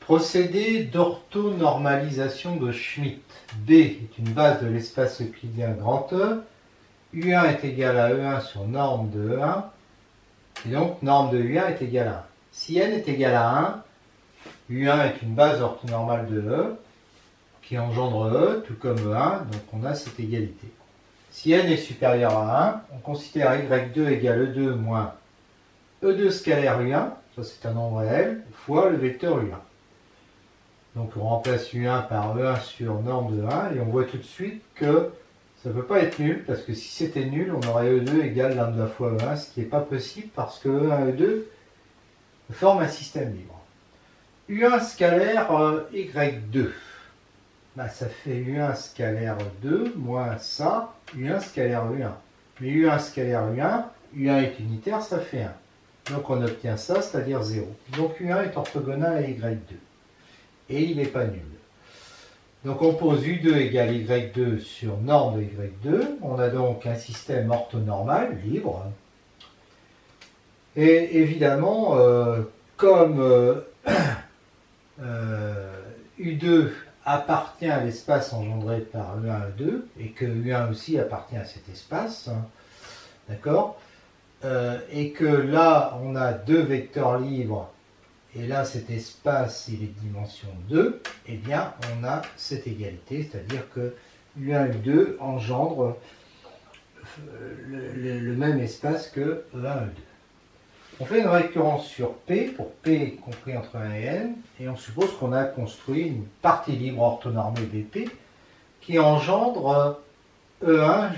Procédé d'orthonormalisation de Schmitt. B est une base de l'espace euclidien grand E. U1 est égal à E1 sur norme de E1. Et donc, norme de U1 est égale à 1. Si n est égal à 1, U1 est une base orthonormale de E qui engendre E, tout comme E1, donc on a cette égalité. Si n est supérieur à 1, on considère Y2 égale E2 moins E2 scalaire U1, ça c'est un nombre réel, fois le vecteur U1. Donc on remplace U1 par E1 sur norme de 1 et on voit tout de suite que ça ne peut pas être nul parce que si c'était nul, on aurait E2 égale lambda fois E1, ce qui n'est pas possible parce que E1 et E2 forment un système libre. U1 scalaire Y2, bah, ça fait U1 scalaire 2 moins ça, U1 scalaire U1. Mais U1 scalaire U1, U1 est unitaire, ça fait 1. Donc on obtient ça, c'est-à-dire 0. Donc U1 est orthogonal à Y2. Et il n'est pas nul. Donc on pose U2 égale Y2 sur norme de Y2. On a donc un système orthonormal, libre. Et évidemment, comme U2 appartient à l'espace engendré par E1 E2, et que U1 aussi appartient à cet espace, d'accord, et que là on a deux vecteurs libres, et là cet espace il est de dimension 2, eh bien on a cette égalité, c'est-à-dire que U1 U2 engendre le même espace que E1 E2. On fait une récurrence sur P, pour P compris entre 1 et N, et on suppose qu'on a construit une partie libre orthonormée BP qui engendre E1,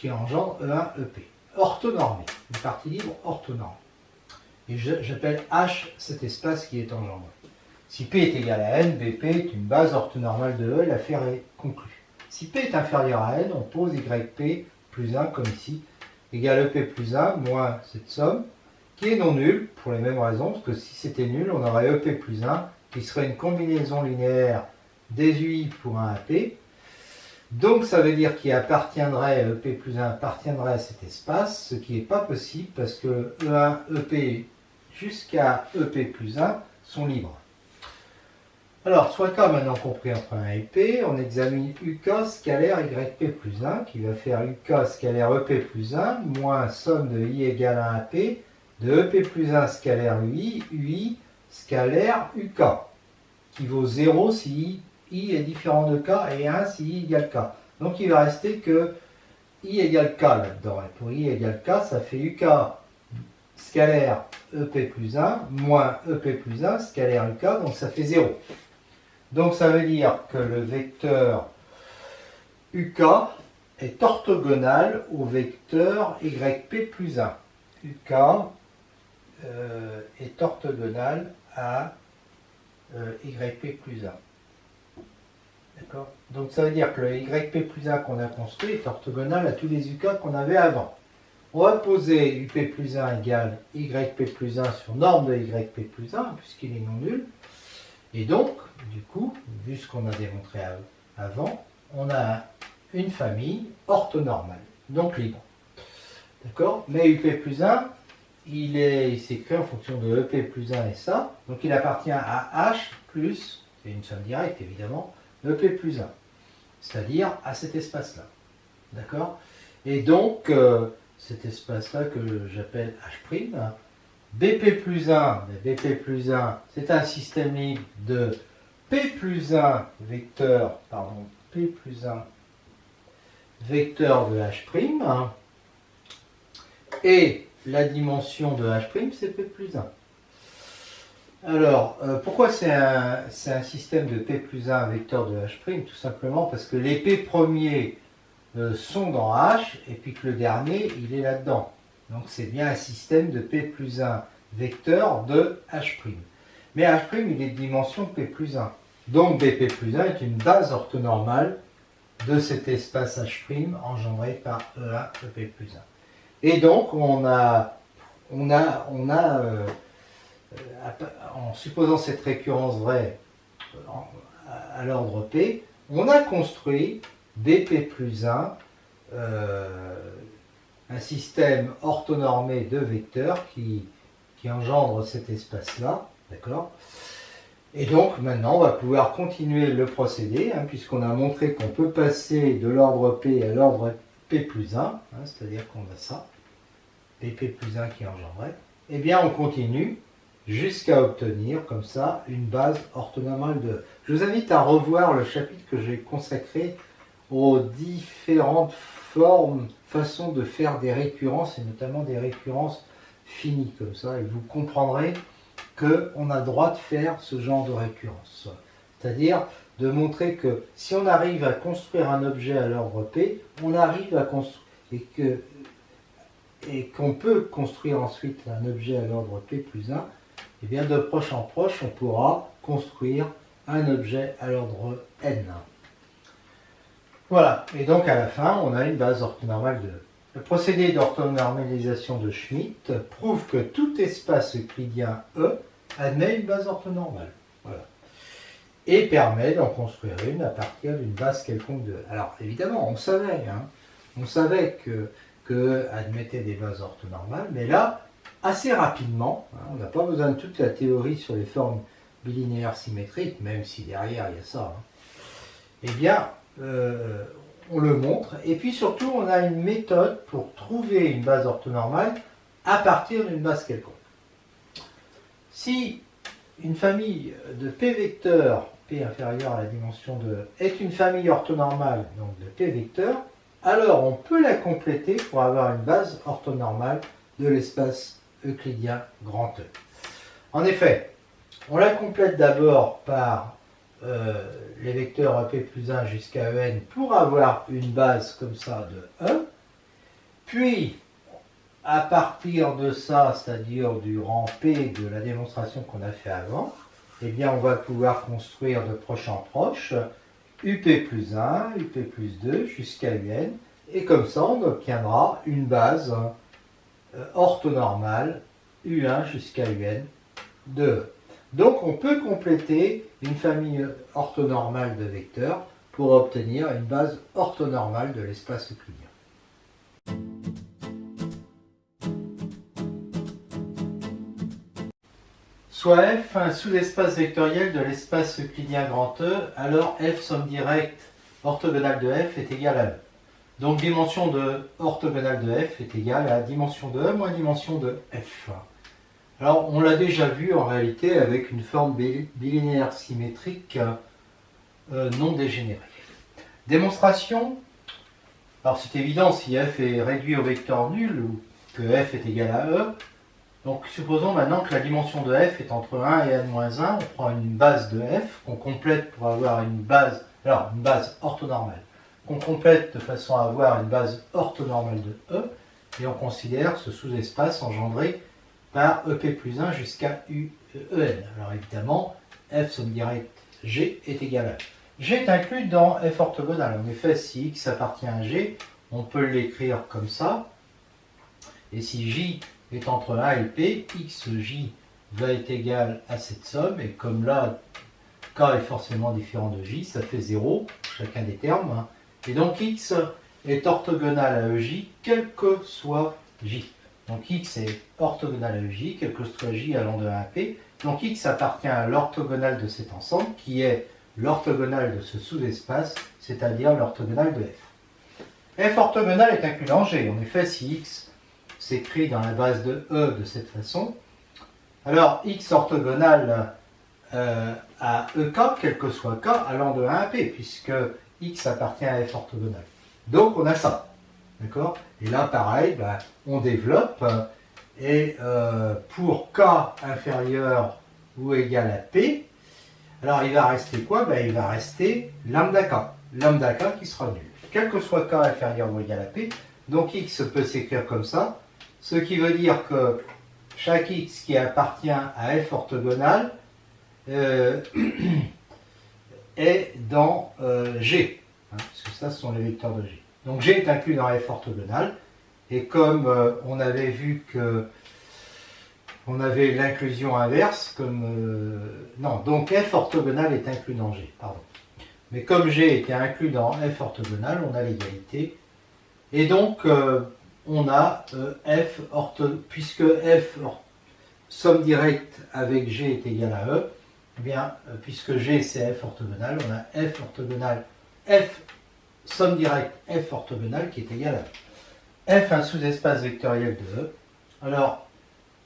EP. Orthonormée, une partie libre orthonormée. Et j'appelle H cet espace qui est engendré. Si P est égal à N, BP est une base orthonormale de E, l'affaire est conclue. Si P est inférieur à N, on pose YP plus 1, comme ici, égale EP plus 1, moins cette somme, qui est non nulle, pour les mêmes raisons, parce que si c'était nul, on aurait EP plus 1, qui serait une combinaison linéaire des UI pour un AP. Donc ça veut dire qu'il appartiendrait, EP plus 1 appartiendrait à cet espace, ce qui n'est pas possible, parce que E1, EP jusqu'à EP plus 1 sont libres. Alors, soit K maintenant compris entre 1 et P, on examine UK scalaire YP plus 1, qui va faire UK scalaire EP plus 1, moins somme de I égale à 1P, de EP plus 1 scalaire UI scalaire UK, qui vaut 0 si I est différent de K et 1 si I égale K. Donc il va rester que I égale K là-dedans. Et pour I égale K, ça fait UK scalaire EP plus 1 moins EP plus 1 scalaire UK, donc ça fait 0. Donc ça veut dire que le vecteur UK est orthogonal au vecteur YP plus 1. UK est orthogonal à YP plus 1. D'accord ? Donc ça veut dire que le YP plus 1 qu'on a construit est orthogonal à tous les UK qu'on avait avant. On va poser UP plus 1 égale YP plus 1 sur norme de YP plus 1, puisqu'il est non nul. Et donc, du coup, vu ce qu'on a démontré avant, on a une famille orthonormale, donc libre. D'accord ? Mais UP plus 1, il s'écrit en fonction de EP plus 1 et ça, donc il appartient à H plus, c'est une somme directe évidemment, EP plus 1, c'est-à-dire à cet espace-là. D'accord ? Et donc, cet espace-là que j'appelle H', BP plus 1, BP plus 1, c'est un système libre de P plus 1 vecteur, P plus 1 vecteur de H', et la dimension de H', c'est P plus 1. Alors, pourquoi c'est un système de P plus 1 vecteur de H'? Tout simplement parce que les P premiers sont dans H, et puis que le dernier, il est là-dedans. Donc c'est bien un système de P plus 1 vecteur de H'. Mais H', il est de dimension P plus 1. Donc BP plus 1 est une base orthonormale de cet espace H' engendré par E1 EP plus 1. Et donc on a en supposant cette récurrence vraie à l'ordre P, on a construit BP plus 1, un système orthonormé de vecteurs qui engendre cet espace-là, d'accord ? Et donc maintenant on va pouvoir continuer le procédé, hein, puisqu'on a montré qu'on peut passer de l'ordre P à l'ordre P plus 1, hein, c'est-à-dire qu'on a ça, PP plus 1 qui est engendré. Eh bien on continue jusqu'à obtenir comme ça une base orthonormale de E. Je vous invite à revoir le chapitre que j'ai consacré aux différentes façons de faire des récurrences, et notamment des récurrences finies comme ça, et vous comprendrez qu'on a le droit de faire ce genre de récurrence. C'est-à-dire de montrer que si on arrive à construire un objet à l'ordre P, on arrive à construire, et qu'on peut construire ensuite un objet à l'ordre P plus 1, et bien de proche en proche, on pourra construire un objet à l'ordre N. Voilà, et donc à la fin, on a une base orthonormale de E. Le procédé d'orthonormalisation de Schmitt prouve que tout espace euclidien E admet une base orthonormale. Voilà. Et permet d'en construire une à partir d'une base quelconque de E. Alors évidemment, on savait que E admettait des bases orthonormales, mais là, assez rapidement, hein, on n'a pas besoin de toute la théorie sur les formes bilinéaires symétriques, même si derrière il y a ça, hein. Eh bien, on le montre, et puis surtout, on a une méthode pour trouver une base orthonormale à partir d'une base quelconque. Si une famille de P vecteurs, P inférieur à la dimension de E, est une famille orthonormale, donc de P vecteurs, alors on peut la compléter pour avoir une base orthonormale de l'espace euclidien grand E. En effet, on la complète d'abord par les vecteurs P plus 1 jusqu'à En pour avoir une base comme ça de E. Puis, à partir de ça, c'est-à-dire du rang P de la démonstration qu'on a fait avant, eh bien, on va pouvoir construire de proche en proche UP plus 1, UP plus 2 jusqu'à UN. Et comme ça, on obtiendra une base orthonormale U1 jusqu'à UN de E. Donc on peut compléter une famille orthonormale de vecteurs pour obtenir une base orthonormale de l'espace euclidien. Soit F un sous-espace vectoriel de l'espace euclidien grand E, alors F somme directe orthogonale de F est égale à E. Donc dimension de orthogonale de F est égale à dimension de E moins dimension de F. Alors, on l'a déjà vu en réalité avec une forme bilinéaire symétrique non dégénérée. Démonstration. Alors, c'est évident, si f est réduit au vecteur nul, ou que f est égal à E, donc supposons maintenant que la dimension de f est entre 1 et n-1, on prend une base de f qu'on complète pour avoir une base orthonormale, qu'on complète de façon à avoir une base orthonormale de E, et on considère ce sous-espace engendré par EP plus 1 jusqu'à EN. Alors évidemment, F somme directe G est égal à F. G est inclus dans F orthogonal. En effet, si X appartient à G, on peut l'écrire comme ça. Et si J est entre 1 et P, XJ va être égal à cette somme. Et comme là, K est forcément différent de J, ça fait 0, chacun des termes. Hein. Et donc X est orthogonal à EJ, quel que soit J. Donc X est orthogonal à EJ, quel que soit J allant de 1 à P. Donc X appartient à l'orthogonale de cet ensemble, qui est l'orthogonale de ce sous-espace, c'est-à-dire l'orthogonale de F. F orthogonale est inclus dans G. En effet, si X s'écrit dans la base de E de cette façon, alors X orthogonale à EK, quel que soit K, allant de 1 à P, puisque X appartient à F orthogonale. Donc on a ça. D'accord? Et là, pareil, on développe, et pour K inférieur ou égal à P, alors il va rester quoi? Il va rester lambda K. Lambda K qui sera nul. Quel que soit K inférieur ou égal à P, donc X peut s'écrire comme ça, ce qui veut dire que chaque X qui appartient à F orthogonale est dans G, hein, puisque ça, ce sont les vecteurs de G. Donc G est inclus dans F orthogonale, et comme on avait vu que on avait l'inclusion inverse, non, donc F orthogonale est inclus dans G, pardon. Mais comme G était inclus dans F orthogonale, on a l'égalité, et donc on a puisque F somme directe avec G est égal à E, Eh bien, puisque G c'est F orthogonal, on a F orthogonal, F somme directe F orthogonale qui est égale à F un sous-espace vectoriel de E. Alors,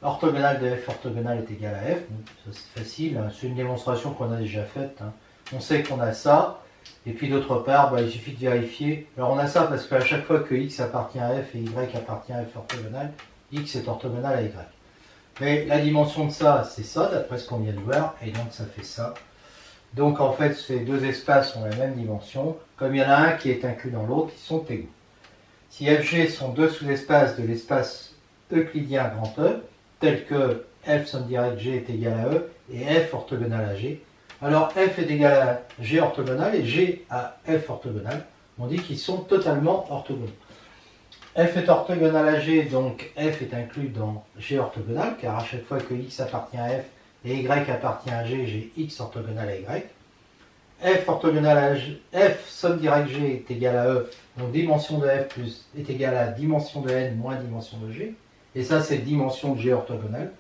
orthogonale de F orthogonale est égale à F, donc ça c'est facile, hein, c'est une démonstration qu'on a déjà faite. Hein. On sait qu'on a ça, et puis d'autre part, il suffit de vérifier. Alors on a ça parce qu'à chaque fois que X appartient à F et Y appartient à F orthogonale, X est orthogonal à Y. Mais la dimension de ça, c'est ça, d'après ce qu'on vient de voir, et donc ça fait ça. Donc en fait, ces deux espaces ont la même dimension, comme il y en a un qui est inclus dans l'autre, ils sont égaux. Si FG sont deux sous-espaces de l'espace euclidien grand E, tels que F somme directe G est égal à E et F orthogonal à G, alors F est égal à G orthogonal et G à F orthogonal, on dit qu'ils sont totalement orthogonaux. F est orthogonal à G, donc F est inclus dans G orthogonal, car à chaque fois que X appartient à F et Y appartient à G, j'ai X orthogonal à Y. F orthogonal à G, F somme directe G est égal à E, donc dimension de F plus est égal à dimension de N moins dimension de G. Et ça, c'est dimension de G orthogonale.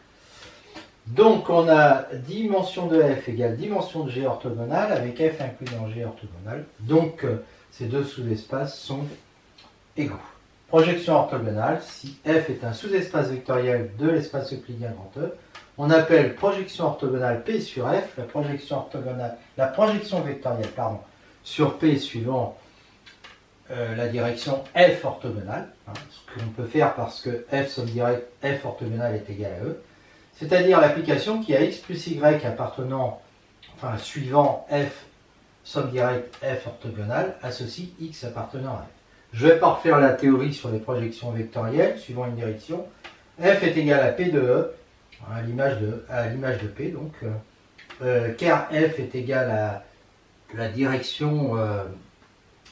Donc, on a dimension de F égale dimension de G orthogonale avec F inclus dans G orthogonale. Donc, ces deux sous-espaces sont égaux. Projection orthogonale, si F est un sous-espace vectoriel de l'espace euclidien grand E, on appelle projection orthogonale P sur F, la projection vectorielle sur P suivant la direction F orthogonale, hein, ce qu'on peut faire parce que F somme directe F orthogonale est égal à E, c'est-à-dire l'application qui a X plus Y appartenant, enfin suivant F somme directe F orthogonale associe X appartenant à F. Je ne vais pas refaire la théorie sur les projections vectorielles suivant une direction. F est égal à P de E, à l'image de P, donc, car F est égal à la direction,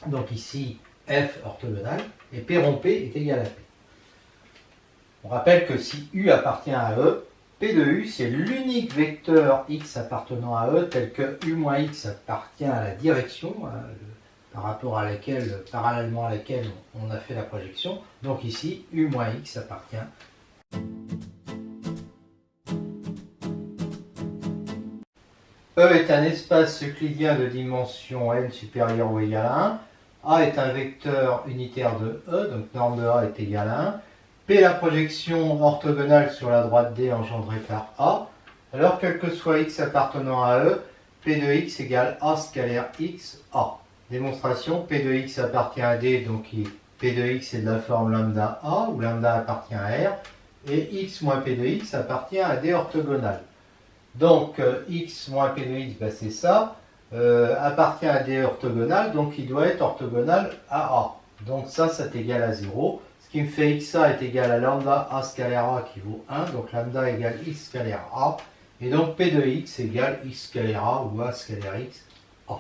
donc ici, F orthogonale, et P rond P est égal à P. On rappelle que si U appartient à E, P de U, c'est l'unique vecteur X appartenant à E, tel que U moins X appartient à la direction, par rapport à laquelle, parallèlement à laquelle on a fait la projection. Donc ici, U moins X appartient. E est un espace euclidien de dimension n supérieure ou égale à 1. A est un vecteur unitaire de E, donc norme de A est égale à 1. P est la projection orthogonale sur la droite D engendrée par A. Alors, quel que soit x appartenant à E, P de x égale A scalaire x A. Démonstration, P de x appartient à D, donc P de x est de la forme lambda A, où lambda appartient à R, et x moins P de x appartient à D orthogonale. Donc, x moins P de x, c'est ça, appartient à D orthogonale, donc il doit être orthogonal à A. Donc ça, c'est égal à 0. Ce qui me fait xa est égal à lambda A scalaire A qui vaut 1, donc lambda égale x scalaire A, et donc P de x égale x scalaire A ou A scalaire x A.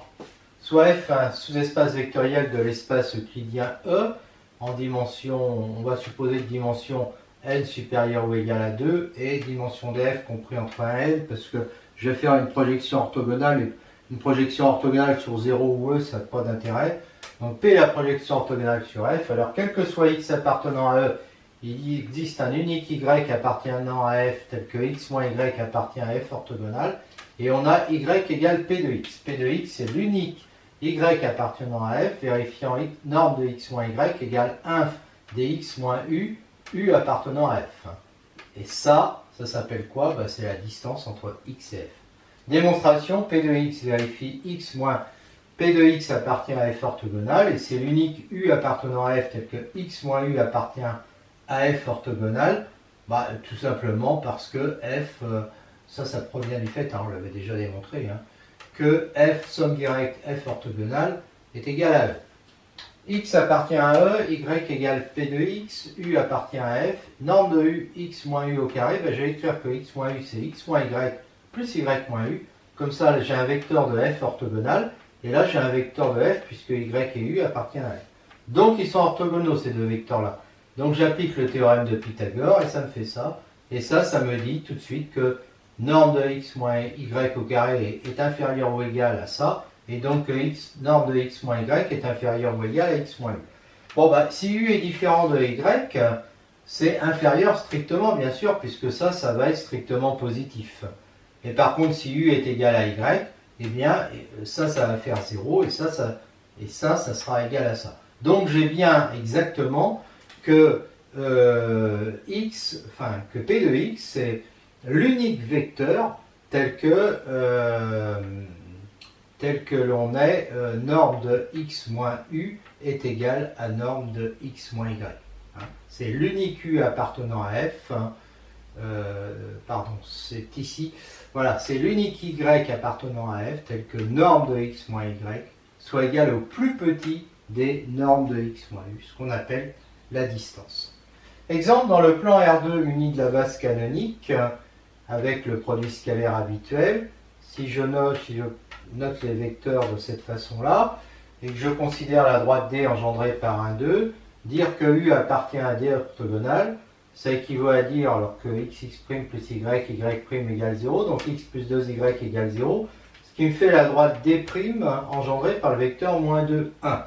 Soit F un sous-espace vectoriel de l'espace euclidien E, en dimension, on va supposer de dimension n supérieure ou égale à 2, et dimension de f compris entre 1 et n, parce que je vais faire une projection orthogonale sur 0 ou E, ça n'a pas d'intérêt. Donc P est la projection orthogonale sur F, alors quel que soit x appartenant à E, il existe un unique y appartenant à F, tel que x moins y appartient à F orthogonale, et on a y égale P de x. P de x, c'est l'unique y appartenant à F, vérifiant norme de x moins y égale 1 dx moins u, u appartenant à F. Et ça s'appelle quoi? C'est la distance entre x et F. Démonstration, P de x vérifie x moins P de x appartient à F orthogonale, et c'est l'unique u appartenant à F tel que x moins u appartient à F orthogonale, tout simplement parce que F, ça provient du fait, on l'avait déjà démontré, que F somme directe F orthogonale est égal à E. X appartient à E, y égale P de x, u appartient à F, norme de u, x moins u au carré, je vais écrire que x moins u c'est x moins y plus y moins u, comme ça j'ai un vecteur de F orthogonal, et là j'ai un vecteur de F puisque y et u appartiennent à F. Donc ils sont orthogonaux ces deux vecteurs-là. Donc j'applique le théorème de Pythagore et ça me fait ça. Et ça me dit tout de suite que norme de x moins y au carré est inférieure ou égale à ça. Et donc norme de x moins y est inférieure ou égale à x moins u. Bon, si u est différent de y, c'est inférieur strictement, bien sûr, puisque ça va être strictement positif. Et par contre, si U est égal à Y, eh bien, ça va faire 0, et ça sera égal à ça. Donc, j'ai bien exactement que que P de X, c'est l'unique vecteur tel que l'on est norme de X moins U est égale à norme de X moins Y. Hein. C'est l'unique U appartenant à F, hein, pardon, c'est ici, voilà, c'est l'unique Y appartenant à F tel que norme de X moins Y soit égale au plus petit des normes de X moins U, ce qu'on appelle la distance. Exemple, dans le plan R2 uni de la base canonique, avec le produit scalaire habituel, si je note les vecteurs de cette façon-là, et que je considère la droite D engendrée par un 2, dire que U appartient à D orthogonal, ça équivaut à dire, alors que xx' plus y, y' égale 0, donc x plus 2y égale 0, ce qui me fait la droite D' engendrée par le vecteur moins 2, 1.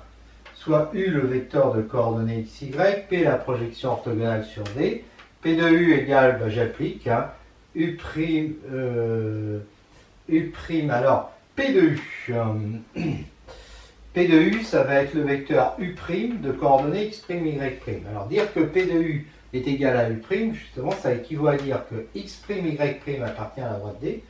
Soit U le vecteur de coordonnées xy, P la projection orthogonale sur D, P de U égale, j'applique, hein, U', alors P de U, P de U, ça va être le vecteur U' de coordonnées x', y'. Alors dire que P de U est égal à U', justement, ça équivaut à dire que x', y' appartient à la droite D,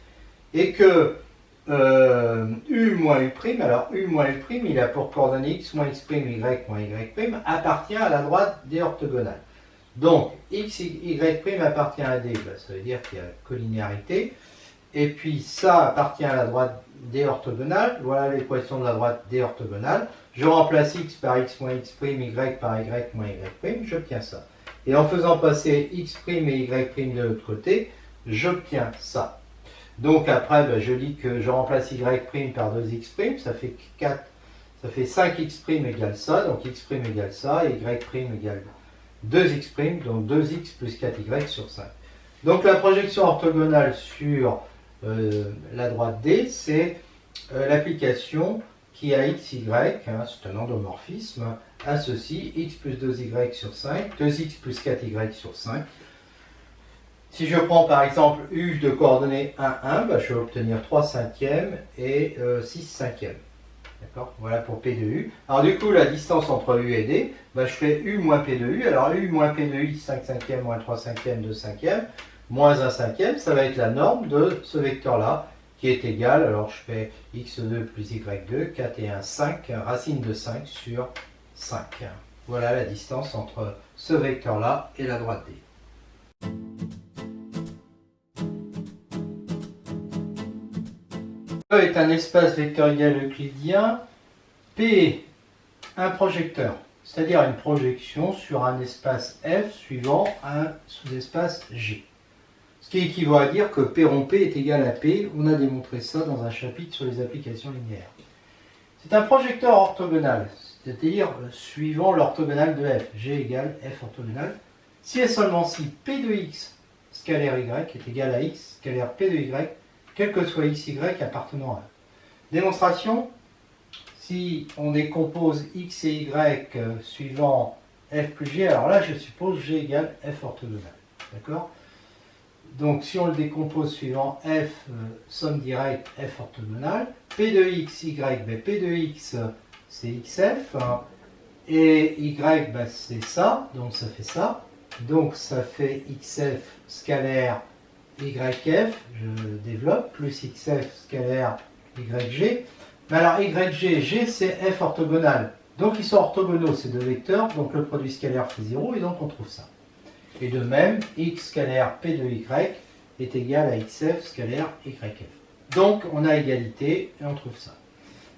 et que U moins U', alors U moins U', il a pour coordonnées x moins x', y moins y', appartient à la droite D orthogonale. Donc, x, y' appartient à D, ça veut dire qu'il y a collinéarité. Et puis, ça appartient à la droite D orthogonale. Voilà l'équation de la droite D orthogonale. Je remplace x par x moins x', y par y moins y', j'obtiens ça. Et en faisant passer x' et y' de l'autre côté, j'obtiens ça. Donc après, je dis que je remplace y' par 2x', ça fait 4, ça fait 5x' égale ça, donc x' égale ça, et y' égale 2x', donc 2x plus 4y sur 5. Donc la projection orthogonale sur la droite D, c'est l'application qui a x, y, hein, c'est un endomorphisme, à ceci, x plus 2y sur 5, 2x plus 4y sur 5. Si je prends par exemple U de coordonnées 1, 1, je vais obtenir 3 cinquièmes et 6 cinquièmes. D'accord? Voilà pour P de U. Alors du coup, la distance entre U et D, je fais U moins P de U. Alors U moins P de U, 5 cinquièmes moins 3 cinquièmes, 2 cinquièmes, moins 1 cinquième, ça va être la norme de ce vecteur-là, qui est égal, alors je fais x2 plus y2, 4 et 1, 5, racine de 5 sur 5. Voilà la distance entre ce vecteur-là et la droite D. E est un espace vectoriel euclidien. P, un projecteur, c'est-à-dire une projection sur un espace F suivant un sous-espace G. Ce qui équivaut à dire que P rond P est égal à P. On a démontré ça dans un chapitre sur les applications linéaires. C'est un projecteur orthogonal, c'est-à-dire suivant l'orthogonale de F. G égale F orthogonale. Si et seulement si P de X scalaire Y est égal à X scalaire P de Y, quel que soit x, y appartenant à. Démonstration, si on décompose x et y suivant f plus g, alors là je suppose g égale f orthogonale. D'accord? Donc si on le décompose suivant f, somme directe f orthogonale, p de x, y, p de x c'est xf, hein, et y c'est ça, donc ça fait ça. Donc ça fait xf scalaire YF, je développe, plus XF scalaire YG. Mais alors YG, G c'est F orthogonal. Donc ils sont orthogonaux ces deux vecteurs, donc le produit scalaire fait 0 et donc on trouve ça. Et de même, X scalaire P de Y est égal à XF scalaire YF. Donc on a égalité et on trouve ça.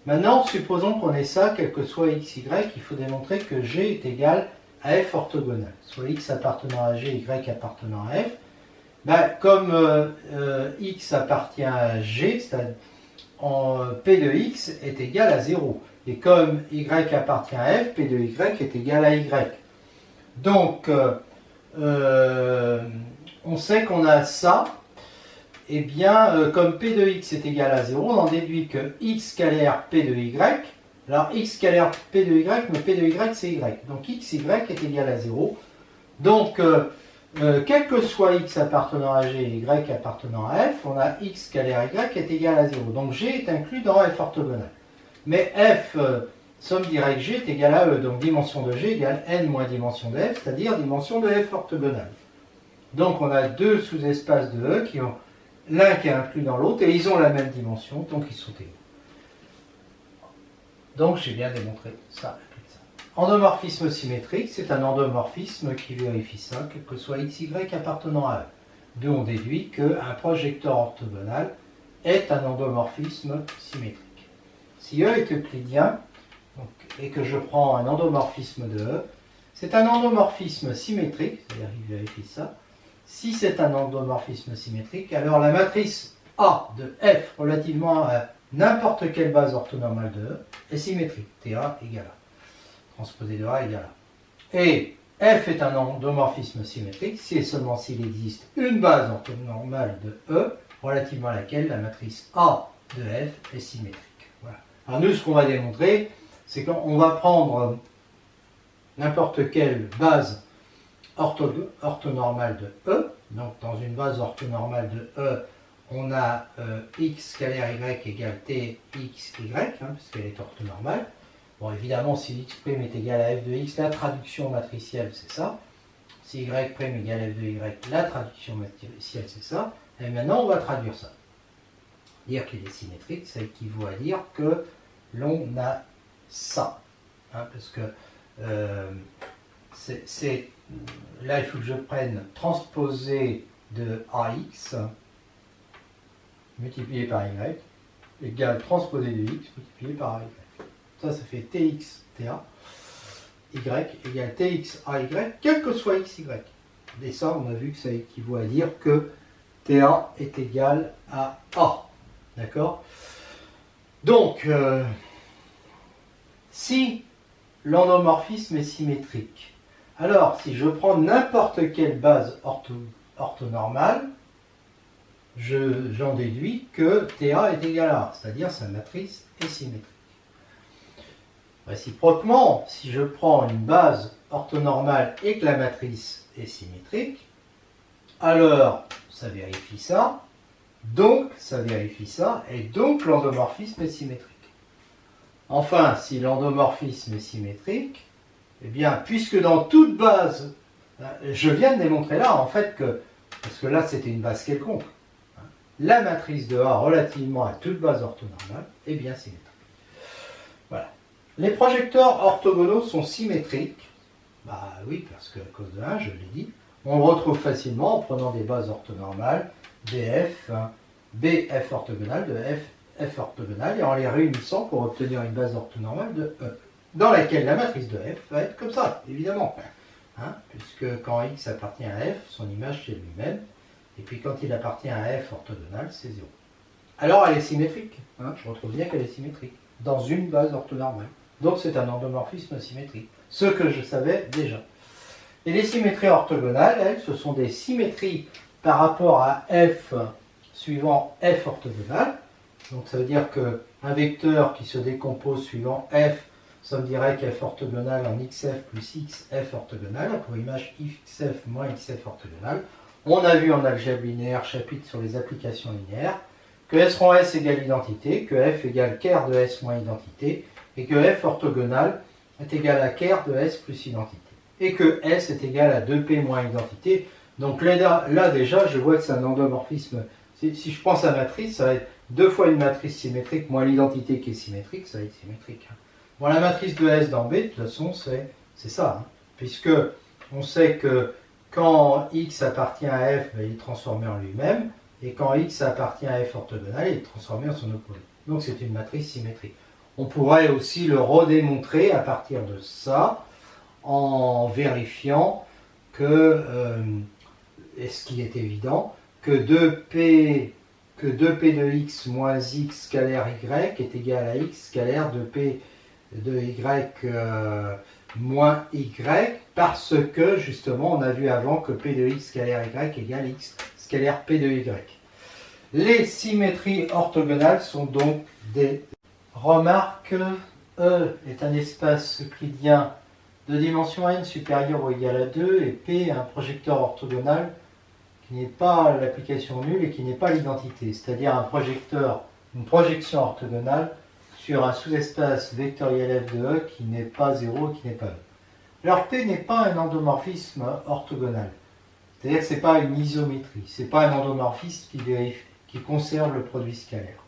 Maintenant, supposons qu'on ait ça, quel que soit X, Y, il faut démontrer que G est égal à F orthogonal. Soit X appartenant à G, Y appartenant à F. Comme x appartient à g, p de x est égal à 0. Et comme y appartient à f, p de y est égal à y. Donc, on sait qu'on a ça. Et bien, comme p de x est égal à 0, on en déduit que x scalaire p de y. Alors, x scalaire p de y, mais p de y c'est y. Donc, x, y est égal à 0. Donc, quel que soit x appartenant à G et y appartenant à f, on a x scalaire y est égal à 0. Donc G est inclus dans f orthogonal. Mais f, somme directe G est égal à E. Donc dimension de G égale n moins dimension de f, c'est-à-dire dimension de f orthogonale. Donc on a deux sous-espaces de E qui ont l'un qui est inclus dans l'autre et ils ont la même dimension, donc ils sont égaux. Donc j'ai bien démontré ça. Endomorphisme symétrique, c'est un endomorphisme qui vérifie ça, quel que soit x, y appartenant à E. D'où on déduit qu'un projecteur orthogonal est un endomorphisme symétrique. Si E est euclidien, donc, et que je prends un endomorphisme de E, c'est un endomorphisme symétrique, c'est-à-dire il vérifie ça. Si c'est un endomorphisme symétrique, alors la matrice A de F relativement à n'importe quelle base orthonormale de E est symétrique, TA égale A. Transposé de A égale A. Et F est un endomorphisme symétrique si et seulement s'il existe une base orthonormale de E relativement à laquelle la matrice A de F est symétrique. Voilà. Alors nous, ce qu'on va démontrer, c'est qu'on va prendre n'importe quelle base orthonormale de E. Donc dans une base orthonormale de E, on a x scalaire y égale t x y, puisqu'elle est orthonormale. Bon, évidemment, si x' est égal à f de x, la traduction matricielle, c'est ça. Si y' égale f de y, la traduction matricielle, c'est ça. Et maintenant, on va traduire ça. Dire qu'il est symétrique, ça équivaut à dire que l'on a ça. Parce que là, il faut que je prenne transposé de ax multiplié par y égale transposé de x multiplié par y. Ça fait tx ta, y égale tx ay, quel que soit x, y. Et ça, on a vu que ça équivaut à dire que ta est égal à a. D'accord? Donc, si l'endomorphisme est symétrique, alors si je prends n'importe quelle base orthonormale, j'en déduis que TA est égal à A, c'est-à-dire sa matrice est symétrique. Réciproquement, si je prends une base orthonormale et que la matrice est symétrique, alors ça vérifie ça, donc ça vérifie ça, et donc l'endomorphisme est symétrique. Enfin, si l'endomorphisme est symétrique, eh bien, puisque dans toute base, je viens de démontrer là, en fait, que, parce que là c'était une base quelconque, la matrice de A relativement à toute base orthonormale est bien symétrique. Voilà. Les projecteurs orthogonaux sont symétriques. Bah oui, parce qu'à cause de 1, je l'ai dit. On le retrouve facilement en prenant des bases orthonormales, BF, BF orthogonale, de F orthogonale, et en les réunissant pour obtenir une base orthonormale de E, dans laquelle la matrice de F va être comme ça, évidemment. Puisque quand X appartient à F, son image c'est lui-même, et puis quand il appartient à F orthogonale, c'est 0. Alors elle est symétrique. Je retrouve bien qu'elle est symétrique, dans une base orthonormale. Donc c'est un endomorphisme symétrique, ce que je savais déjà. Et les symétries orthogonales, elles, ce sont des symétries par rapport à f suivant f orthogonale. Donc ça veut dire qu'un vecteur qui se décompose suivant f, somme directe f orthogonale en xf plus xf orthogonale, pour image xf moins xf orthogonale. On a vu en algèbre linéaire, chapitre sur les applications linéaires, que s rond s égale identité, que f égale quart de s moins identité, et que f orthogonale est égal à quart de s plus identité. Et que s est égal à 2p moins identité. Donc là déjà, je vois que c'est un endomorphisme. Si je prends sa matrice, ça va être 2 fois une matrice symétrique moins l'identité qui est symétrique, ça va être symétrique. Bon, la matrice de S dans B, de toute façon, c'est ça. Puisque on sait que quand X appartient à F, il est transformé en lui-même. Et quand X appartient à F orthogonale, il est transformé en son opposé. Donc c'est une matrice symétrique. On pourrait aussi le redémontrer à partir de ça, en vérifiant que, et ce qui est évident, que 2p de x moins x scalaire y est égal à x scalaire 2p de y moins y, parce que justement on a vu avant que p de x scalaire y égale x scalaire p de y. Les symétries orthogonales sont donc des remarques. E est un espace euclidien de dimension n supérieure ou égale à 2 et P un projecteur orthogonal qui n'est pas l'application nulle et qui n'est pas l'identité, c'est-à-dire un projecteur, une projection orthogonale sur un sous-espace vectoriel f de E qui n'est pas 0 et qui n'est pas E. Alors P n'est pas un endomorphisme orthogonal, c'est-à-dire que ce n'est pas une isométrie, ce n'est pas un endomorphisme qui conserve le produit scalaire.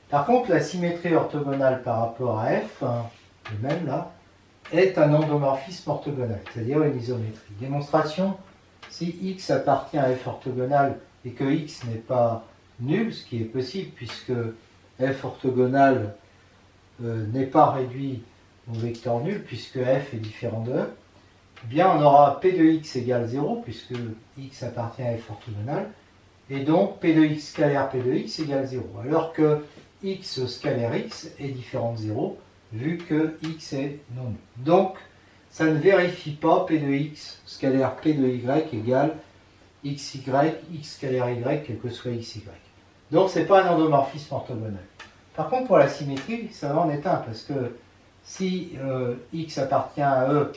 Par contre, la symétrie orthogonale par rapport à f, le même là, est un endomorphisme orthogonal, c'est-à-dire une isométrie. Démonstration, si x appartient à f orthogonal et que x n'est pas nul, ce qui est possible puisque f orthogonal n'est pas réduit au vecteur nul puisque f est différent de e, eh bien on aura p de x égale 0 puisque x appartient à f orthogonal et donc p de x scalaire p de x égale 0 alors que x scalaire x est différent de 0 vu que x est non nul. Donc ça ne vérifie pas p de x scalaire p de y égale xy, x scalaire y, quel que soit xy. Donc c'est pas un endomorphisme orthogonal. Par contre pour la symétrie, ça en est un, parce que si x appartient à E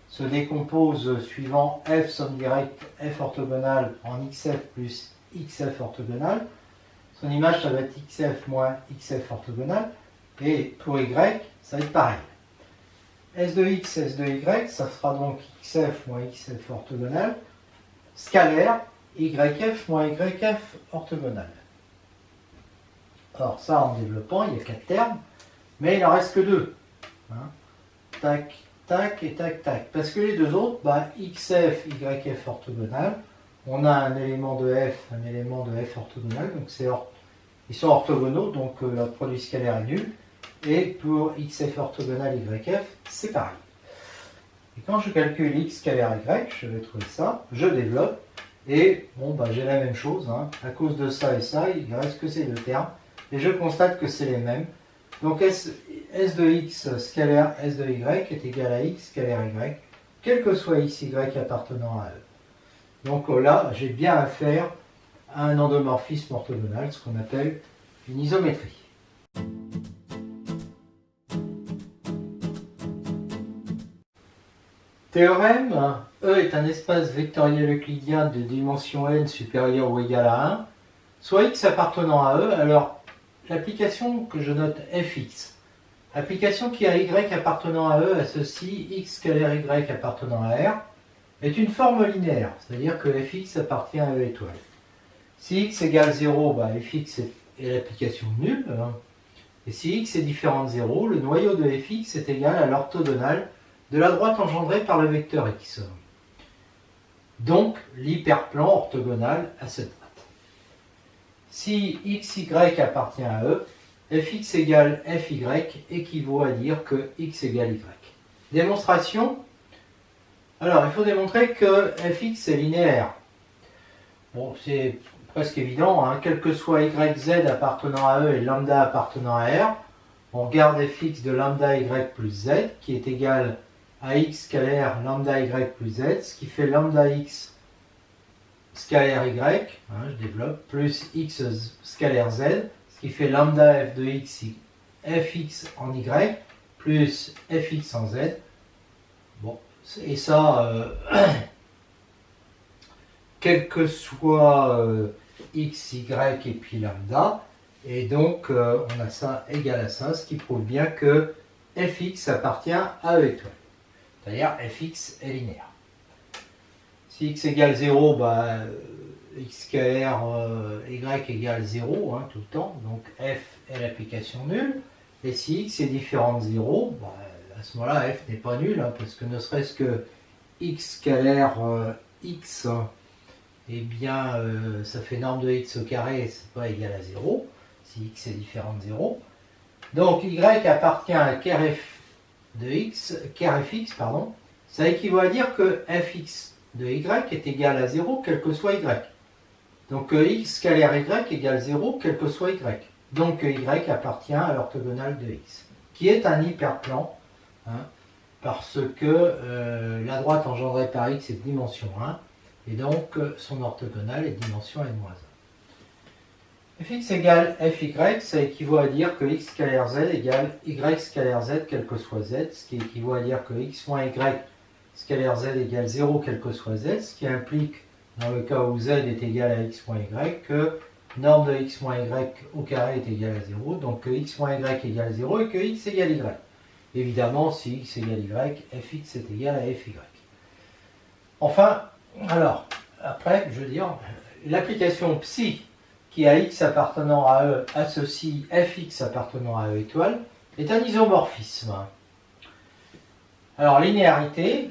se décompose suivant f somme directe f orthogonale en xf plus xf orthogonale, son image ça va être xf moins xf orthogonale, et pour y, ça va être pareil. S de x, S de y, ça sera donc xf moins xf orthogonal, scalaire, yf moins yf orthogonal. Alors ça, en développant, il y a 4 termes, mais il en reste que 2. Hein. Tac, tac et tac, tac. Parce que les deux autres, bah, xf, yf orthogonal, on a un élément de f, un élément de f orthogonal, donc ils sont orthogonaux, donc le produit scalaire est nul. Et pour xf orthogonal yf, c'est pareil. Et quand je calcule x scalaire y, je vais trouver ça, je développe, et bon, bah, j'ai la même chose, hein. À cause de ça et ça, il reste que ces deux termes, et je constate que c'est les mêmes. Donc s de x scalaire s de y est égal à x scalaire y, quel que soit xy appartenant à E. Donc là, j'ai bien affaire à un endomorphisme orthogonal, ce qu'on appelle une isométrie. Théorème, E est un espace vectoriel euclidien de dimension n supérieure ou égale à 1, soit x appartenant à E, alors l'application que je note fx, application qui a y appartenant à E associe x scalaire y appartenant à R, est une forme linéaire, c'est-à-dire que fx appartient à E étoile. Si x égale 0, bah, fx est l'application nulle, hein. Et si x est différent de 0, le noyau de fx est égal à l'orthogonale de la droite engendrée par le vecteur x. Donc l'hyperplan orthogonal à cette droite. Si xy appartient à E, fx égale fy équivaut à dire que x égale y. Démonstration. Alors il faut démontrer que fx est linéaire. Bon, c'est presque évident, hein. Quel que soit yz appartenant à E et lambda appartenant à R, on regarde fx de lambda y plus z qui est égal à x scalaire lambda y plus z, ce qui fait lambda x scalaire y, hein, je développe, plus x scalaire z, ce qui fait lambda f de x fx en y, plus fx en z. Bon, et ça, quel que soit x, y et puis lambda, et donc on a ça égal à ça, ce qui prouve bien que fx appartient à E étoile. C'est-à-dire fx est linéaire. Si x égale 0, bah, x scalaire y égale 0 hein, tout le temps, donc f est l'application nulle. Et si x est différent de 0, bah, à ce moment-là, f n'est pas nul, hein, parce que ne serait-ce que x scalaire x, eh bien, ça fait norme de x au carré, c'est pas égal à 0, si x est différent de 0. Donc y appartient à fx, pardon, ça équivaut à dire que fx de y est égal à 0, quel que soit y. Donc x scalaire y égale 0, quel que soit y. Donc y appartient à l'orthogonale de x, qui est un hyperplan, hein, parce que la droite engendrée par x est de dimension 1, et donc son orthogonale est de dimension n-1. fx égale fy, ça équivaut à dire que x scalaire z égale y scalaire z quel que soit z, ce qui équivaut à dire que x moins y scalaire z égale 0 quel que soit z, ce qui implique, dans le cas où z est égal à x moins y, que norme de x moins y au carré est égal à 0, donc que x moins y égale 0 et que x égale y. Évidemment, si x égale y, fx est égal à fy. Enfin, alors, après, je veux dire, l'application psi qui a x appartenant à E associe fx appartenant à E étoile est un isomorphisme. Alors, linéarité,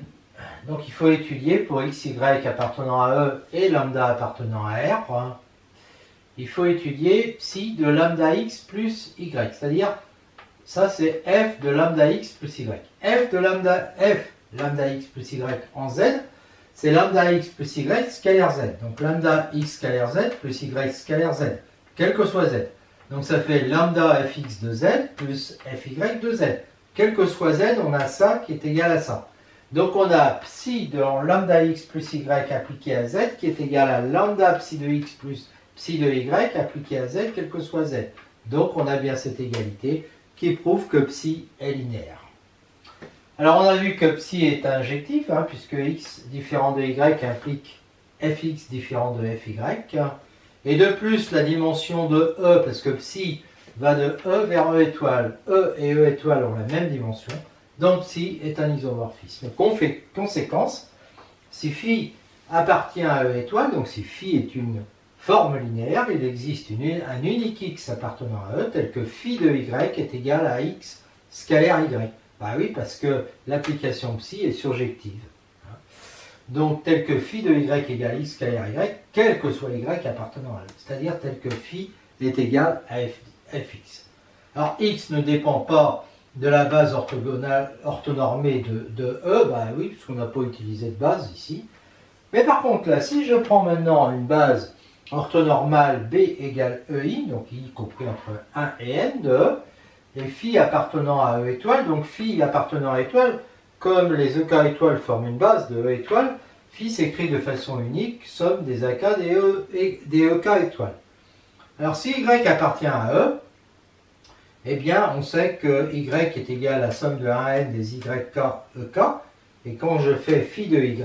donc il faut étudier pour x, y appartenant à E et lambda appartenant à R, il faut étudier psi de lambda x plus y, c'est-à-dire, ça c'est f de lambda x plus y. F lambda x plus y en z, c'est lambda x plus y scalaire z. Donc lambda x scalaire z plus y scalaire z, quel que soit z. Donc ça fait lambda fx de z plus fy de z. Quel que soit z, on a ça qui est égal à ça. Donc on a psi de lambda x plus y appliqué à z qui est égal à lambda psi de x plus psi de y appliqué à z, quel que soit z. Donc on a bien cette égalité qui prouve que psi est linéaire. Alors on a vu que psi est injectif, puisque x différent de y implique fx différent de fy. Et de plus, la dimension de E, parce que psi va de E vers E étoile. E et E étoile ont la même dimension, donc psi est un isomorphisme. Conséquence, si phi appartient à E étoile, donc si phi est une forme linéaire, il existe un unique x appartenant à E, tel que phi de y est égal à x scalaire y. Bah oui, parce que l'application psi est surjective. Donc, tel que phi de y égale x scalaire y, quel que soit y appartenant à E. C'est-à-dire tel que phi est égal à fx. Alors, x ne dépend pas de la base orthonormée de E, bah oui, puisqu'on n'a pas utilisé de base ici. Mais par contre, là, si je prends maintenant une base orthonormale b égale ei, donc i compris entre 1 et n de E, et phi appartenant à E étoile, donc phi appartenant à étoile, comme les EK étoiles forment une base de E étoile, phi s'écrit de façon unique, somme des AK des EK étoiles. Alors si y appartient à E, eh bien on sait que y est égal à la somme de 1n des YK EK, et quand je fais phi de y,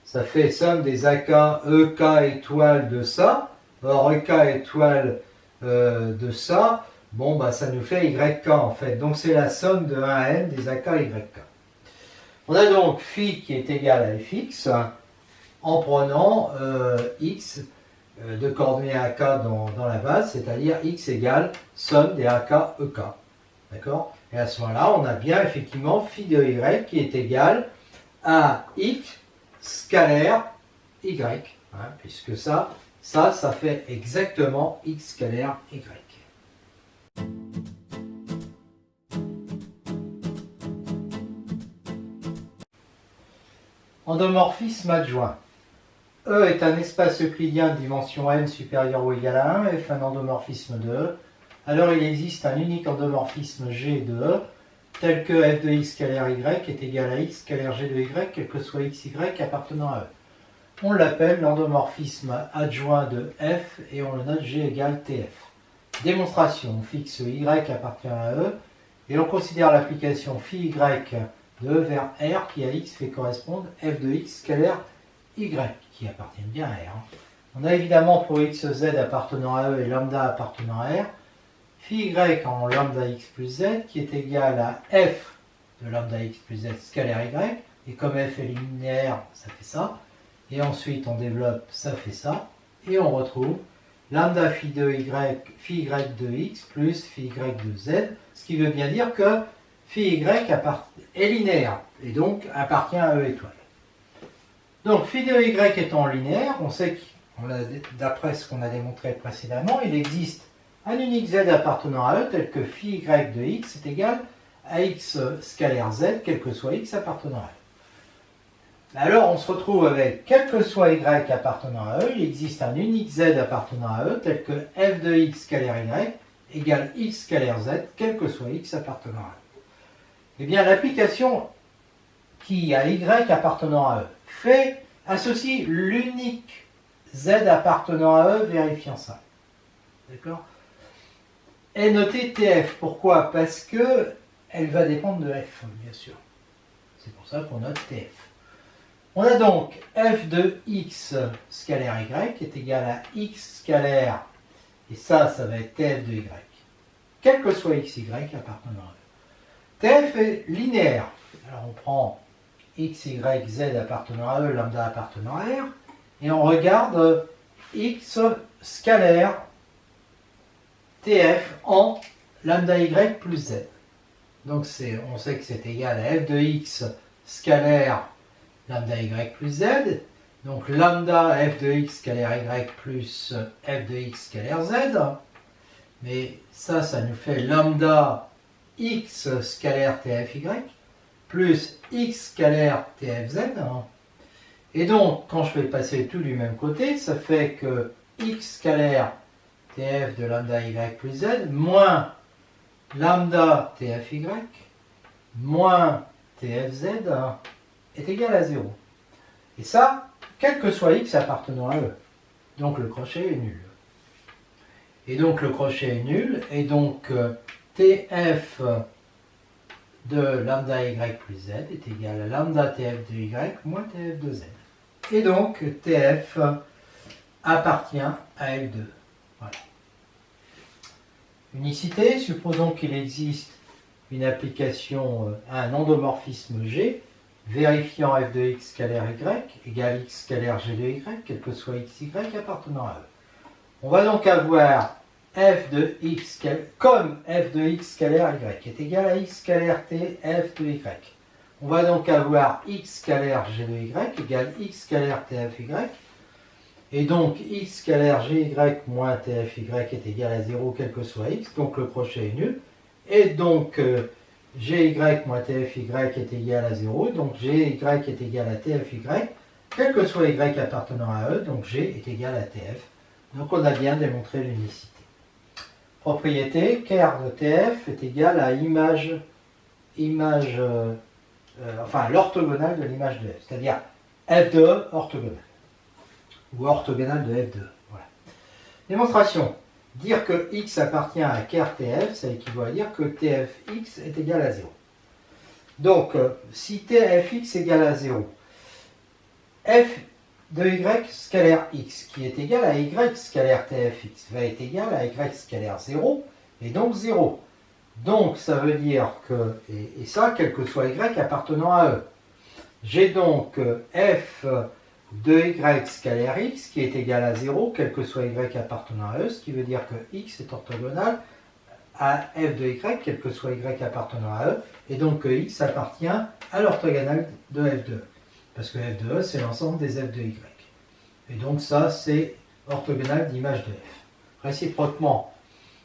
ça fait somme des AK EK étoile de ça, or EK étoile de ça, bon, bah, ça nous fait YK en fait. Donc c'est la somme de 1n des AK YK. On a donc phi qui est égal à fx en prenant x de coordonnées AK dans la base, c'est-à-dire x égale somme des AK EK. D'accord? Et à ce moment-là, on a bien effectivement phi de y qui est égal à x scalaire y. Puisque ça fait exactement x scalaire y. Endomorphisme adjoint. E est un espace euclidien de dimension n supérieure ou égale à 1, f un endomorphisme de E. Alors il existe un unique endomorphisme G de E, tel que f de x scalaire y est égal à x scalaire g de y, quel que soit x, y appartenant à E. On l'appelle l'endomorphisme adjoint de f et on le note G égale TF. Démonstration, on fixe y appartient à E et on considère l'application phi y de E vers R qui à x fait correspondre f de x scalaire y qui appartient bien à R. On a évidemment pour x z appartenant à E et lambda appartenant à R, phi y en lambda x plus z qui est égal à f de lambda x plus z scalaire y, et comme f est linéaire, ça fait ça, et ensuite on développe, ça fait ça, et on retrouve lambda phi de y, phi y de x plus phi y de z, ce qui veut bien dire que phi y est linéaire, et donc appartient à E étoile. Donc phi de y étant linéaire, on sait que, d'après ce qu'on a démontré précédemment, il existe un unique z appartenant à E tel que phi y de x est égal à x scalaire z, quel que soit x appartenant à E. Alors on se retrouve avec, quel que soit y appartenant à E, il existe un unique z appartenant à E tel que f de x scalaire y égale x scalaire z, quel que soit x appartenant à E. Eh bien l'application qui a y appartenant à E associe l'unique z appartenant à E vérifiant ça. d'accord, est notée TF. Pourquoi? Parce que elle va dépendre de F, bien sûr. C'est pour ça qu'on note TF. On a donc f de x scalaire y est égal à x scalaire, et ça va être tf de y, quel que soit x, y appartenant à E. TF est linéaire. Alors on prend x, y, z appartenant à E, lambda appartenant à R, et on regarde x scalaire TF en lambda y plus z. Donc on sait que c'est égal à f de x scalaire lambda y plus z. Donc lambda f de x scalaire y plus f de x scalaire z. Mais ça nous fait lambda x scalaire tfy plus x scalaire tfz. Et donc, quand je fais passer tout du même côté, ça fait que x scalaire tf de lambda y plus z moins lambda tfy moins tfz est égal à 0. Et ça, quel que soit x appartenant à E. Donc le crochet est nul. Et donc le crochet est nul, et donc tf de lambda y plus z est égal à lambda tf de y moins tf de z. Et donc tf appartient à L2. Voilà. Unicité, supposons qu'il existe une application à un endomorphisme G, vérifiant f de x scalaire y égale x scalaire g de y, quel que soit x, y appartenant à E. On va donc avoir f de x, comme f de x scalaire y est égal à x scalaire t f de y. On va donc avoir x scalaire g de y égale x scalaire tfy, et donc x scalaire gy moins tfy est égal à 0 quel que soit x, donc le crochet est nul, et donc gy moins tfy est égal à 0, donc gy est égal à tfy, quel que soit y appartenant à E, donc g est égal à tf. Donc on a bien démontré l'unicité. Propriété, ker de tf est égal à l'orthogonale de l'image de f, c'est-à-dire f de E orthogonale, ou orthogonale de f de E. Voilà. Démonstration. Dire que x appartient à ker tf, ça équivaut à dire que tfx est égal à 0. Donc, si tfx égale à 0, f de y scalaire x, qui est égal à y scalaire tfx, va être égal à y scalaire 0, et donc 0. Donc, ça veut dire que, et ça, quel que soit y appartenant à E. J'ai donc f de y scalaire x qui est égal à 0, quel que soit y appartenant à E, ce qui veut dire que x est orthogonal à f de y, quel que soit y appartenant à E, et donc que x appartient à l'orthogonale de f de E. Parce que f de E, c'est l'ensemble des f de y. Et donc ça, c'est orthogonal d'image de f. Réciproquement,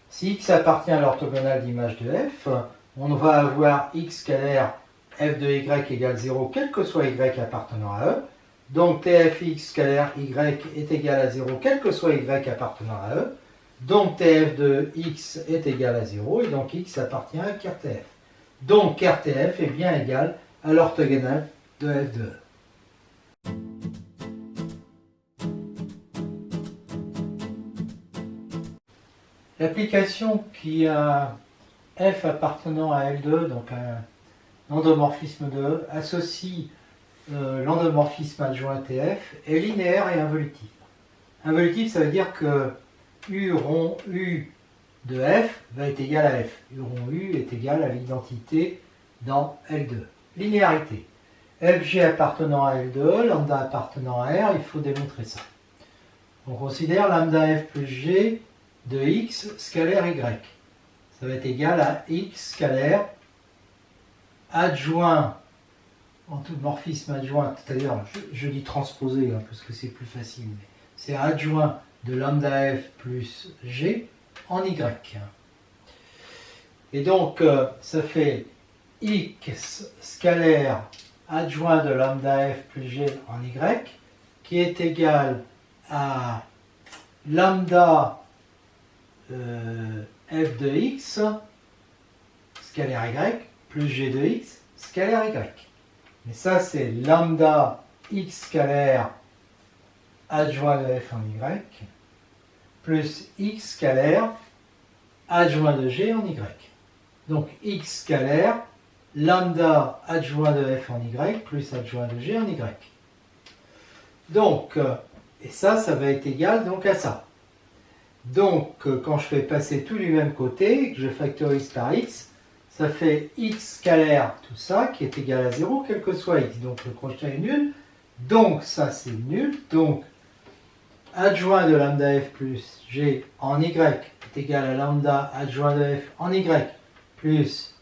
si x appartient à l'orthogonale d'image de f, on va avoir x scalaire f de y égale 0, quel que soit y appartenant à E. Donc tfx scalaire y est égal à 0, quel que soit y appartenant à E. Donc tf de x est égal à 0, et donc x appartient à ker tf. Donc ker tf est bien égal à l'orthogonale de f de E. L'application qui a f appartenant à L2, donc un endomorphisme de E, associe l'endomorphisme adjoint TF est linéaire et involutif. Involutif, ça veut dire que U rond U de F va être égal à F. U rond U est égal à l'identité dans L2. Linéarité. FG appartenant à L2, lambda appartenant à R, il faut démontrer ça. On considère lambda F plus G de X scalaire Y. Ça va être égal à X scalaire adjoint, endomorphisme adjoint, c'est-à-dire, je dis transposé parce que c'est plus facile, mais c'est adjoint de lambda F plus G en Y. Et donc, ça fait X scalaire adjoint de lambda F plus G en Y, qui est égal à lambda F de X scalaire Y plus G de X scalaire Y. Mais ça, c'est lambda X scalaire adjoint de F en Y plus x scalaire adjoint de g en y. Donc x scalaire lambda adjoint de f en y plus adjoint de g en y. Donc, et ça va être égal donc à ça. Donc, quand je fais passer tout du même côté, que je factorise par x, ça fait x scalaire tout ça qui est égal à 0, quel que soit x. Donc, le crochet est nul. Donc, ça, c'est nul. Donc, adjoint de lambda f plus g en y est égal à lambda adjoint de f en y plus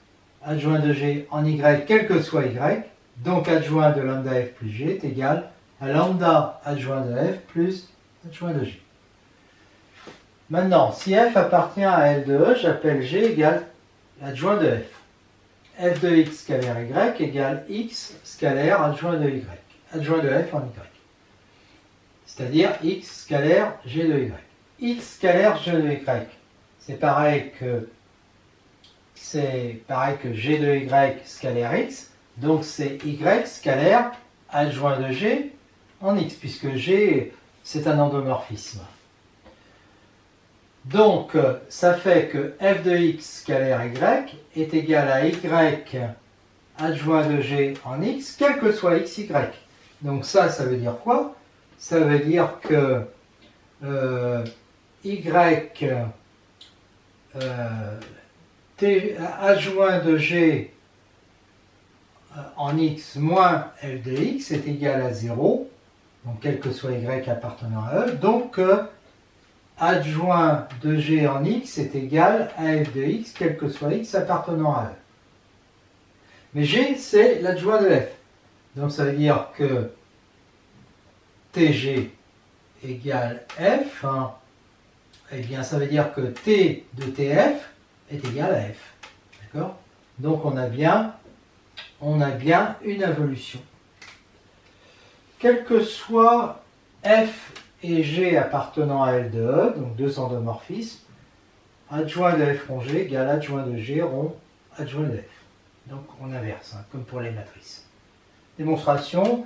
adjoint de g en y, quel que soit y. Donc, adjoint de lambda f plus g est égal à lambda adjoint de f plus adjoint de g. Maintenant, si f appartient à L de E, j'appelle g égale adjoint de f. F de x scalaire y égale x scalaire adjoint de y. Adjoint de f en y. C'est-à-dire x scalaire g de y. X scalaire g de y, c'est pareil que g de y scalaire x, donc c'est y scalaire adjoint de g en x, puisque g c'est un endomorphisme. Donc, ça fait que f de x scalaire y est égal à y adjoint de g en x, quel que soit x, y. Donc ça veut dire quoi? Ça veut dire que y t adjoint de g en x moins f de x est égal à 0, donc quel que soit y appartenant à E. Donc, adjoint de g en x est égal à f de x, quel que soit x appartenant à E. Mais g, c'est l'adjoint de f. Donc ça veut dire que tg égale f, hein, eh bien ça veut dire que t de tf est égal à f. D'accord? Donc on a bien une involution. Quel que soit f et g appartenant à L de E, donc deux endomorphismes, adjoint de f rond g égale adjoint de g rond adjoint de f. Donc on inverse, hein, comme pour les matrices. Démonstration,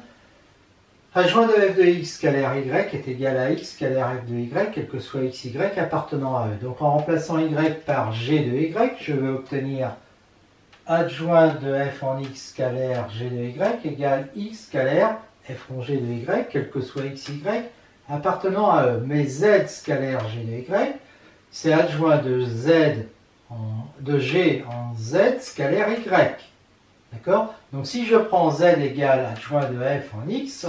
adjoint de f de x scalaire y est égal à x scalaire f de y, quel que soit x, y appartenant à E. Donc en remplaçant y par g de y, je vais obtenir adjoint de f en x scalaire g de y égale x scalaire f rond g de y, quel que soit x, y, appartenant à E. Mais z scalaire g de y, c'est adjoint de g en z scalaire y. D'accord? Donc si je prends z égale adjoint de f en x,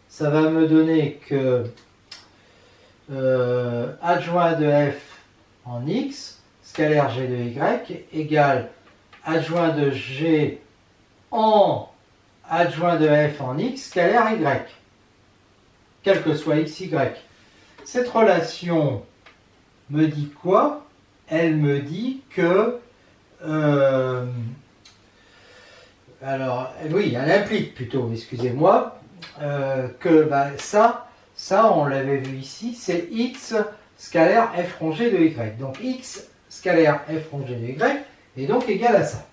ça va me donner que adjoint de f en x scalaire g de y égale adjoint de g en adjoint de f en x scalaire y, quel que soit x, y. Cette relation me dit quoi? Elle me dit que... alors, oui, elle implique plutôt, excusez-moi, que ça, on l'avait vu ici, c'est x scalaire f rond g de y. Donc x scalaire f rond g de y est donc égal à ça,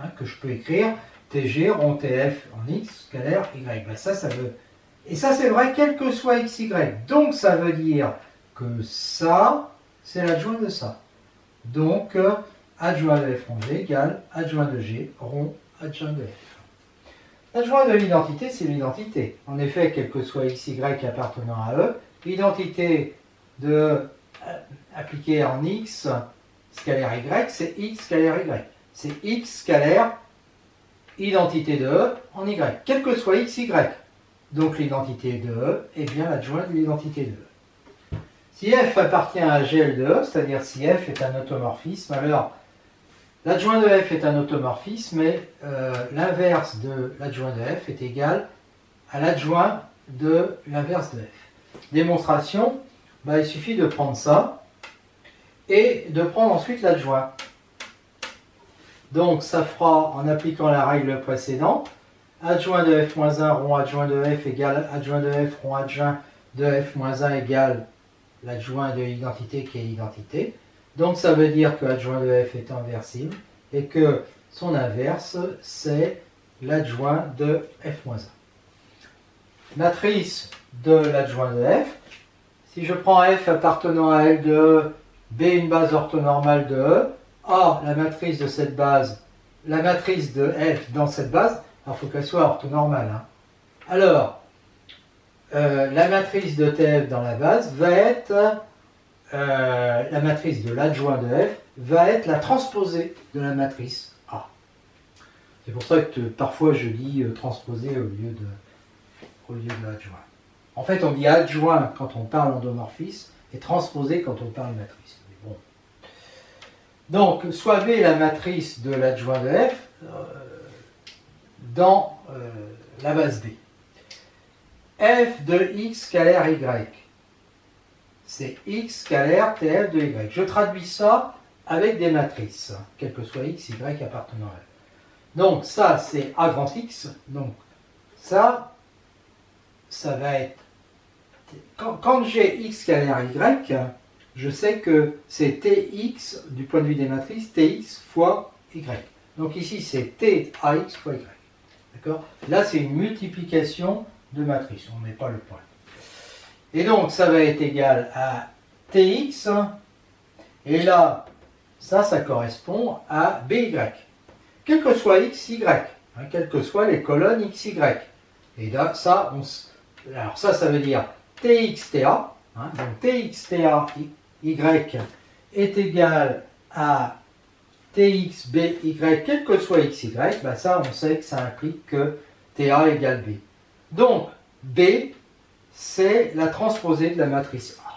hein, que je peux écrire tg rond tf en x scalaire y. Ça veut... Et ça, c'est vrai, quel que soit x, y. Donc, ça veut dire que ça, c'est l'adjoint de ça. Donc, adjoint de f rond g égale adjoint de g rond adjoint de f. L'adjoint de l'identité, c'est l'identité. En effet, quel que soit x, y appartenant à E, l'identité appliquée en x scalaire y, c'est x scalaire y. C'est x scalaire identité de E en y, quel que soit x, y. Donc l'identité de E est bien l'adjoint de l'identité de E. Si f appartient à GL de E, c'est-à-dire si f est un automorphisme, alors l'adjoint de f est un automorphisme, mais l'inverse de l'adjoint de f est égal à l'adjoint de l'inverse de f. Démonstration, il suffit de prendre ça et de prendre ensuite l'adjoint. Donc ça fera, en appliquant la règle précédente, adjoint de f-1 rond adjoint de f égale adjoint de f rond adjoint de f-1 égale l'adjoint de l'identité qui est l'identité. Donc ça veut dire que l'adjoint de f est inversible et que son inverse c'est l'adjoint de f-1. Matrice de l'adjoint de f, Si je prends F appartenant à L de E, B une base orthonormale de E, A la matrice de cette base, la matrice de F dans cette base, alors il faut qu'elle soit orthonormale. Hein. Alors, la matrice de TF dans la base va être, la matrice de l'adjoint de F va être la transposée de la matrice A. C'est pour ça que parfois je dis transposée au lieu de adjoint. En fait, on dit adjoint quand on parle endomorphisme et transposé quand on parle matrice. Bon. Donc, soit B la matrice de l'adjoint de F dans la base B. F de x scalaire y. C'est x scalaire TF de y. Je traduis ça avec des matrices, quel que soit x, y appartenant à F. Donc, ça, c'est A grand X. Donc, ça va être... Quand j'ai x scalaire y, je sais que c'est tx, du point de vue des matrices, tx fois y. Donc ici, c'est tax fois y. D'accord? Là, c'est une multiplication de matrices. On ne met pas le point. Et donc, ça va être égal à tx. Et là, ça correspond à by. Quel que soit x, y. Hein, quelles que soient les colonnes x, y. Et là, ça, alors ça veut dire txta. Hein, donc txta y est égal à txby, quel que soit xy. Ben ça, on sait que ça implique que ta égale b. Donc, b, c'est la transposée de la matrice A.